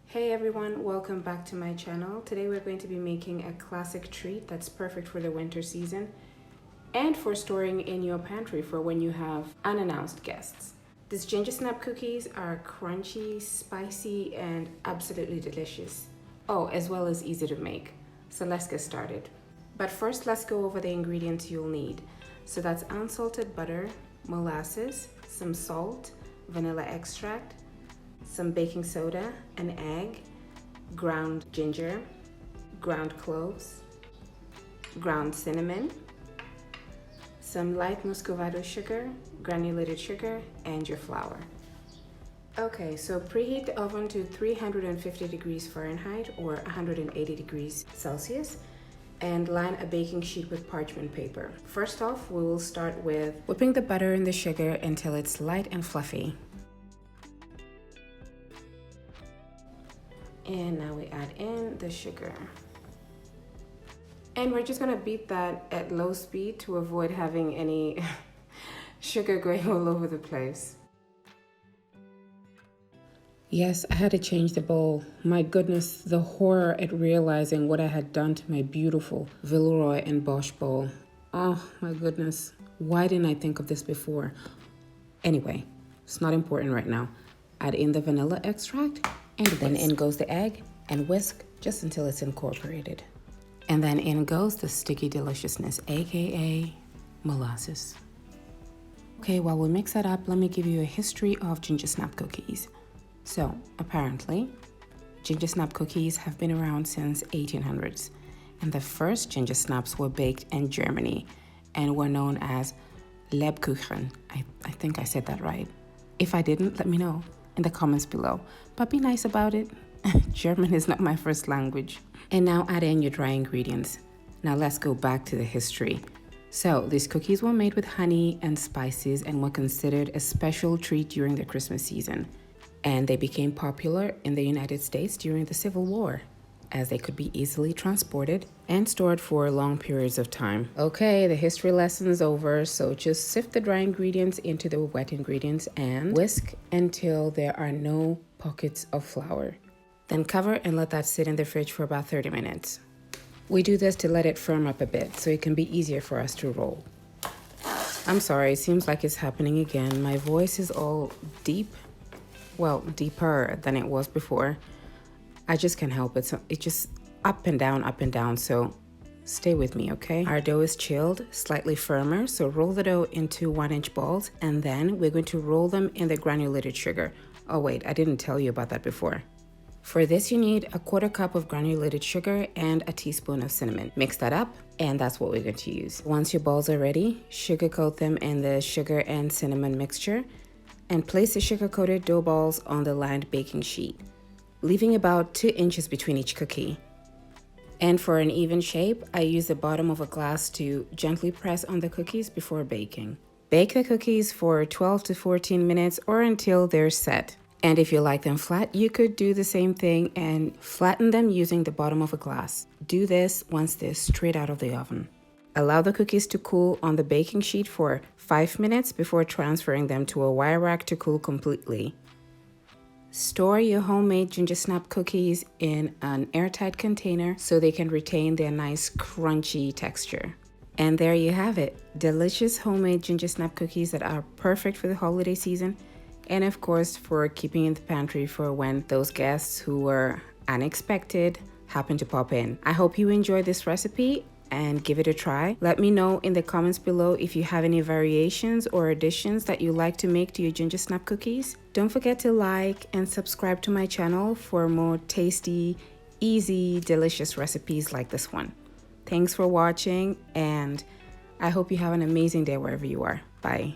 Hey everyone, welcome back to my channel. Today we're going to be making a classic treat that's perfect for the winter season and for storing in your pantry for when you have unannounced guests. These gingersnap cookies are crunchy, spicy, and absolutely delicious. Oh, as well as easy to make. So let's get started. But first, let's go over the ingredients you'll need. So that's unsalted butter, molasses, some salt, vanilla extract, some baking soda, an egg, ground ginger, ground cloves, ground cinnamon, some light muscovado sugar, granulated sugar, and your flour. Okay, so preheat the oven to 350 degrees Fahrenheit or 180 degrees Celsius and line a baking sheet with parchment paper. First off, we will start with whipping the butter and the sugar until it's light and fluffy. And now we add in the sugar. And we're just gonna beat that at low speed to avoid having any sugar going all over the place. Yes, I had to change the bowl. My goodness, the horror at realizing what I had done to my beautiful Villeroy and Bosch bowl. Oh my goodness, why didn't I think of this before? Anyway, it's not important right now. Add in the vanilla extract, and then in goes the egg, and whisk just until it's incorporated. And then in goes the sticky deliciousness, aka molasses. Okay, while we mix that up, let me give you a history of gingersnap cookies. So, apparently, gingersnap cookies have been around since 1800s, and the first gingersnaps were baked in Germany and were known as Lebkuchen. I think I said that right. If I didn't, let me know in the comments below, but be nice about it. German is not my first language. And now add in your dry ingredients. Now let's go back to the history. So these cookies were made with honey and spices and were considered a special treat during the Christmas season. And they became popular in the United States during the Civil War, as they could be easily transported and stored for long periods of time. Okay, the history lesson's over, so just sift the dry ingredients into the wet ingredients and whisk until there are no pockets of flour. Then cover and let that sit in the fridge for about 30 minutes. We do this to let it firm up a bit so it can be easier for us to roll. I'm sorry, it seems like it's happening again. My voice is all deep, well, deeper than it was before. I just can't help it. So it's just up and down. So stay with me, okay? Our dough is chilled, slightly firmer. So roll the dough into 1-inch balls, and then we're going to roll them in the granulated sugar. Oh wait, I didn't tell you about that before. For this, you need a 1/4 cup of granulated sugar and a teaspoon of cinnamon. Mix that up, and that's what we're going to use. Once your balls are ready, sugarcoat them in the sugar and cinnamon mixture, and place the sugar-coated dough balls on the lined baking sheet, leaving about 2 inches between each cookie. And for an even shape, I use the bottom of a glass to gently press on the cookies before baking. Bake the cookies for 12 to 14 minutes or until they're set. And if you like them flat, you could do the same thing and flatten them using the bottom of a glass. Do this once they're straight out of the oven. Allow the cookies to cool on the baking sheet for 5 minutes before transferring them to a wire rack to cool completely. Store your homemade gingersnap cookies in an airtight container so they can retain their nice crunchy texture. And there you have it, delicious homemade gingersnap cookies that are perfect for the holiday season and of course for keeping in the pantry for when those guests who were unexpected happen to pop in. I hope you enjoyed this recipe and give it a try. Let me know in the comments below if you have any variations or additions that you like to make to your gingersnap cookies. Don't forget to like and subscribe to my channel for more tasty, easy, delicious recipes like this one. Thanks for watching, and I hope you have an amazing day wherever you are. Bye.